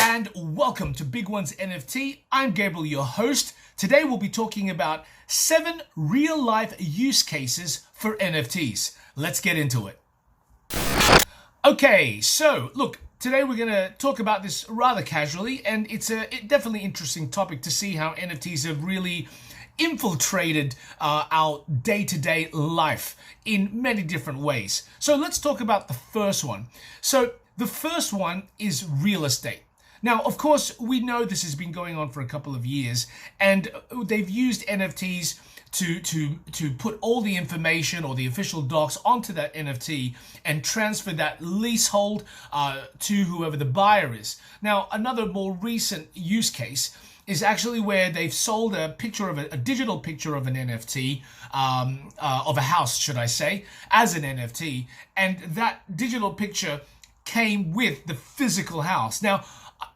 and welcome to Big One's NFT. I'm Gabriel, your host. Today we'll be talking about 7 real-life use cases for NFTs. Let's get into it. Okay, so look, today we're going to talk about this rather casually, and it's a definitely interesting topic to see how NFTs have really infiltrated our day-to-day life in many different ways. So let's talk about the first one. So the first one is real estate. Now, of course, we know this has been going on for a couple of years, and they've used NFTs to put all the information or the official docs onto that NFT and transfer that leasehold to whoever the buyer is. Now, another more recent use case is actually where they've sold a picture of a digital picture of an NFT, of a house, should I say, as an NFT, and that digital picture came with the physical house. Now,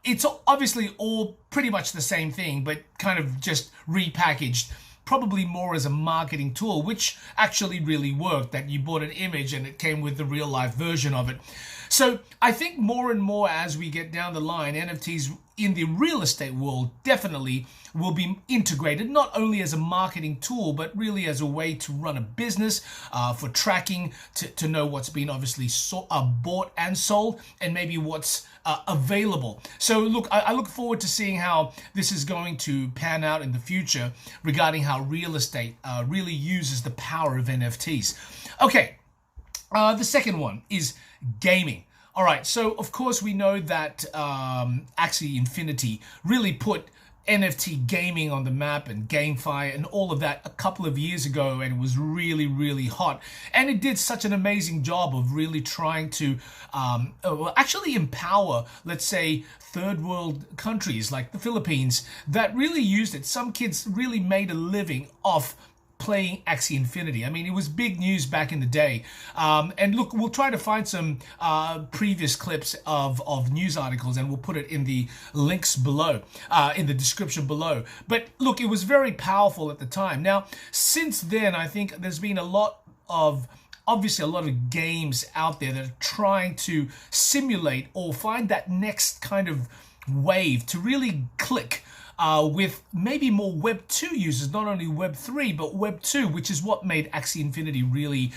it's obviously all pretty much the same thing, but kind of just repackaged, probably more as a marketing tool, which actually really worked, that you bought an image and it came with the real life version of it. So I think more and more as we get down the line, NFTs in the real estate world definitely will be integrated, not only as a marketing tool, but really as a way to run a business, for tracking, to know what's been obviously bought and sold, and maybe what's available. So look, I look forward to seeing how this is going to pan out in the future regarding how real estate really uses the power of NFTs. Okay, the second one is gaming. All right, so of course we know that Axie Infinity really put NFT gaming on the map and GameFi and all of that a couple of years ago, and it was really, really hot. And it did such an amazing job of really trying to actually empower, let's say, third world countries like the Philippines that really used it. Some kids really made a living off playing Axie Infinity. I mean, it was big news back in the day. And look, we'll try to find some previous clips of news articles, and we'll put it in the links below, in the description below. But look, it was very powerful at the time. Now, since then, I think there's been obviously a lot of games out there that are trying to simulate or find that next kind of wave to really click with maybe more Web 2 users, not only Web 3, but Web 2, which is what made Axie Infinity really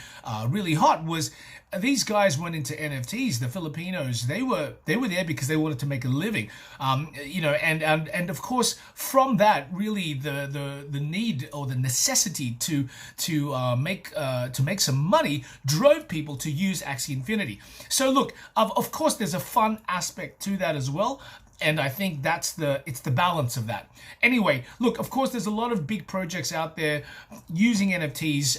hot. Was these guys went into NFTs, the Filipinos, they were there because they wanted to make a living, and of course from that, really the need or the necessity to make some money drove people to use Axie Infinity. So look, of course there's a fun aspect to that as well. And I think it's the balance of that. Anyway, look, of course, there's a lot of big projects out there using NFTs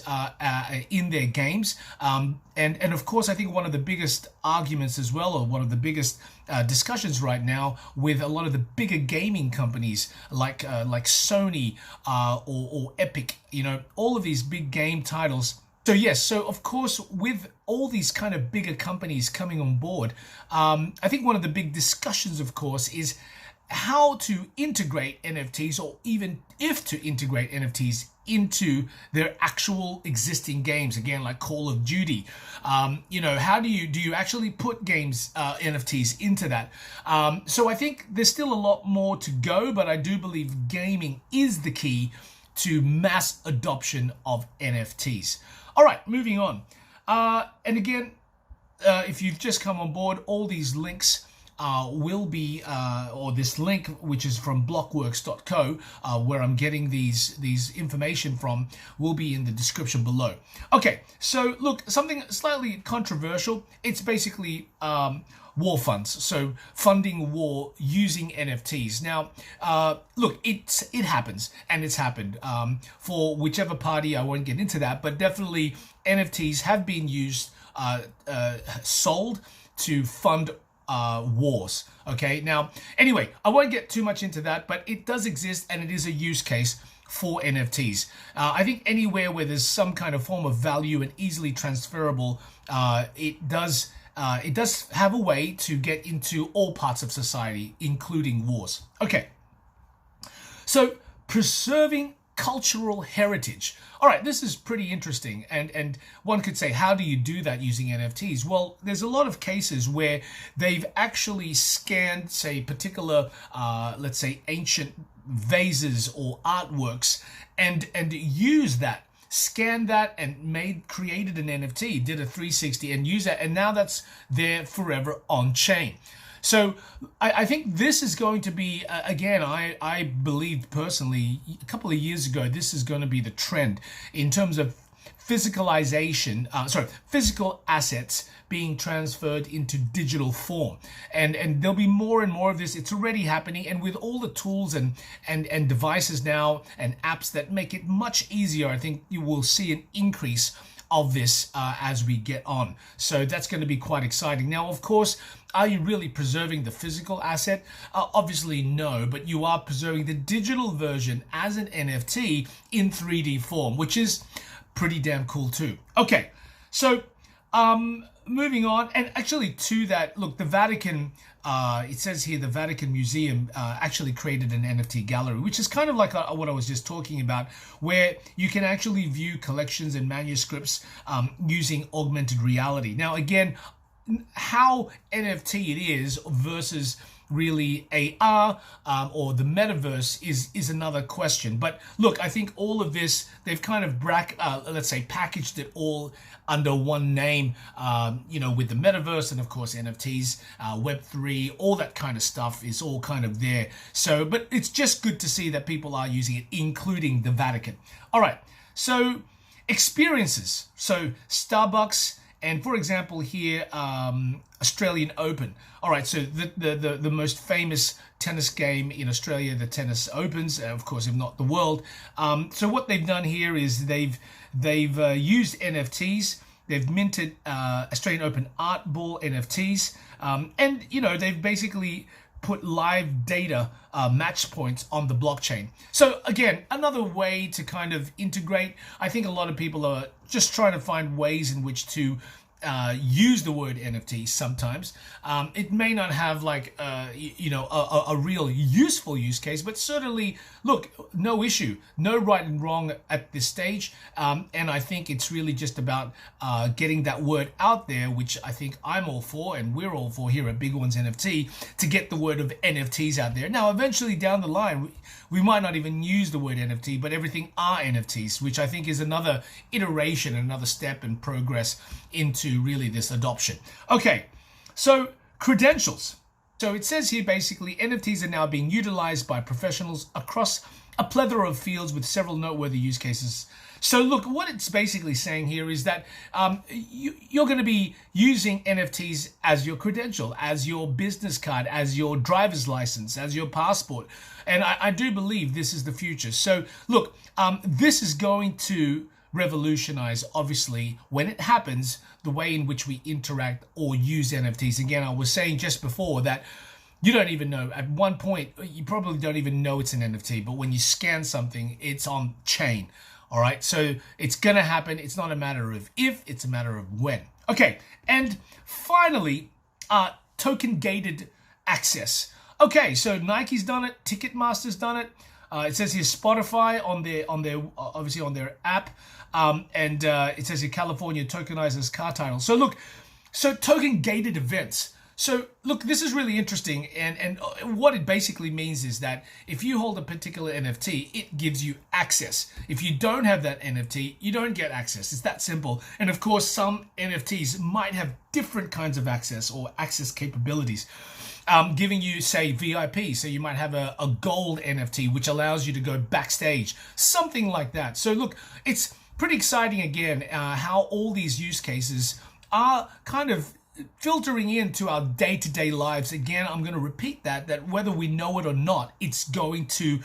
in their games. And of course, I think one of the biggest arguments as well, or one of the biggest discussions right now with a lot of the bigger gaming companies like Sony or Epic, all of these big game titles. So yes, so of course, with all these kind of bigger companies coming on board, I think one of the big discussions, of course, is how to integrate NFTs, or even if to integrate NFTs into their actual existing games, again, like Call of Duty. How do you actually put games, NFTs into that? So I think there's still a lot more to go, but I do believe gaming is the key to mass adoption of NFTs. All right, moving on. And again, if you've just come on board, all these links will be, or this link, which is from blockworks.co, where I'm getting these information from, will be in the description below. Okay, so look, something slightly controversial. It's basically war funds, so funding war using NFTs. Now, look, it happens, and it's happened for whichever party. I won't get into that, but definitely NFTs have been used, sold to fund wars. Okay, now, anyway, I won't get too much into that, but it does exist, and it is a use case for NFTs. I think anywhere where there's some kind of form of value and easily transferable, it does have a way to get into all parts of society, including wars. Okay, so preserving cultural heritage. All right, this is pretty interesting, and one could say, how do you do that using NFTs? Well, there's a lot of cases where they've actually scanned, say, particular, let's say, ancient vases or artworks, and used that, scanned that, and created an NFT, did a 360, and used that, and now that's there forever on chain. So I think this is going to be, again, I believed personally a couple of years ago, this is going to be the trend in terms of physicalization, physical assets being transferred into digital form. And there'll be more and more of this. It's already happening. And with all the tools and devices now and apps that make it much easier, I think you will see an increase of this as we get on. So that's going to be quite exciting. Now, of course, are you really preserving the physical asset? Obviously no, but you are preserving the digital version as an NFT in 3D form, which is pretty damn cool too. Okay, so moving on, and actually to that, look, the Vatican, it says here the Vatican Museum actually created an NFT gallery, which is kind of like what I was just talking about, where you can actually view collections and manuscripts using augmented reality. Now, again, how NFT it is versus really AR or the metaverse is another question. But look, I think all of this, they've kind of let's say packaged it all under one name, with the metaverse and of course NFTs, Web3, all that kind of stuff is all kind of there. So, but it's just good to see that people are using it, including the Vatican. All right, so experiences. So Starbucks, and for example here, Australian Open. All right, so the most famous tennis game in Australia, the Tennis Opens, of course, if not the world. So what they've done here is they've used NFTs. They've minted Australian Open Art Ball NFTs, and they've basically put live data match points on the blockchain. So again, another way to kind of integrate. I think a lot of people are just trying to find ways in which to use the word NFT sometimes. It may not have like, a real useful use case, but certainly, look, no issue, no right and wrong at this stage. And I think it's really just about getting that word out there, which I think I'm all for, and we're all for here at Big Ones NFT, to get the word of NFTs out there. Now, eventually down the line, we might not even use the word NFT, but everything are NFTs, which I think is another iteration, another step in progress into really this adoption. Okay, so credentials. So it says here basically NFTs are now being utilized by professionals across a plethora of fields with several noteworthy use cases. So look, what it's basically saying here is that you're going to be using NFTs as your credential, as your business card, as your driver's license, as your passport. And I do believe this is the future. So look, this is going to revolutionize, obviously, when it happens, the way in which we interact or use NFTs. Again, I was saying just before that you don't even know. At one point, you probably don't even know it's an NFT, but when you scan something, it's on chain. All right, so it's going to happen. It's not a matter of if, it's a matter of when. Okay, and finally, token-gated access. Okay, so Nike's done it, Ticketmaster's done it. It says here Spotify on their obviously on their app, and it says here California tokenizes car titles. So look, so token-gated events. So look, this is really interesting, and what it basically means is that if you hold a particular NFT, it gives you access. If you don't have that NFT, you don't get access. It's that simple. And of course, some NFTs might have different kinds of access or access capabilities, giving you, say, VIP. So you might have a gold NFT, which allows you to go backstage, something like that. So look, it's pretty exciting again, how all these use cases are kind of filtering into our day-to-day lives. Again, I'm going to repeat that whether we know it or not, it's going to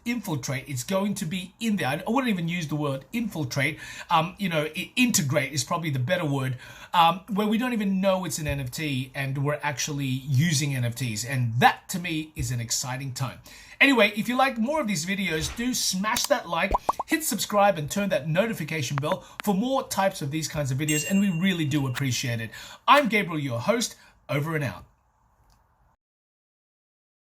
infiltrate. It's going to be in there. I wouldn't even use the word infiltrate. Integrate is probably the better word, where we don't even know it's an NFT and we're actually using NFTs. And that to me is an exciting time. Anyway, if you like more of these videos, do smash that like, hit subscribe, and turn that notification bell for more types of these kinds of videos. And we really do appreciate it. I'm Gabriel, your host. Over and out.